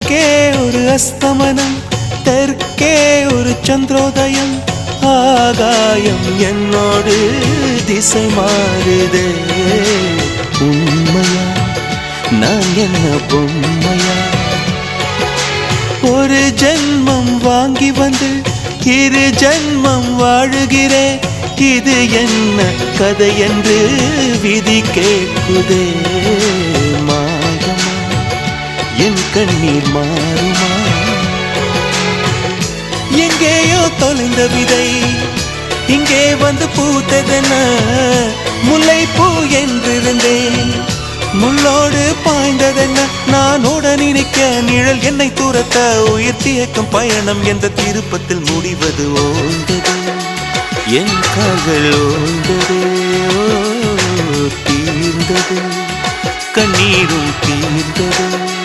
வடக்கே ஒரு அஸ்தமனம், தெற்கே ஒரு சந்திரோதயம். ஆகாயம் என்னோடு திசை மாறுதே. உண்மையா நான் என்ன பொம்மையா? ஒரு ஜென்மம் வாங்கி வந்து இரு ஜென்மம் வாழுகிறேன். இது என்ன கதை என்று விதி கேட்குதே. மாயமா என் கண்ணீர் மாறுமா? எங்கேயோ தொலைந்த விதை இங்கே வந்து பூத்ததென, முல்லை பூ என்றிருந்தேன் முள்ளோடு பாய்ந்ததென்ன. நான் உடன் நினைக்க நிழல் என்னை தூரத்த, உயிர் தியக்கும் பயணம் என்ற திருப்பத்தில் முடிவது ஓய்ந்தது. என் கால்கள் ஓய்ந்தது, தீர்ந்தது, கண்ணீரும் தீர்ந்தது.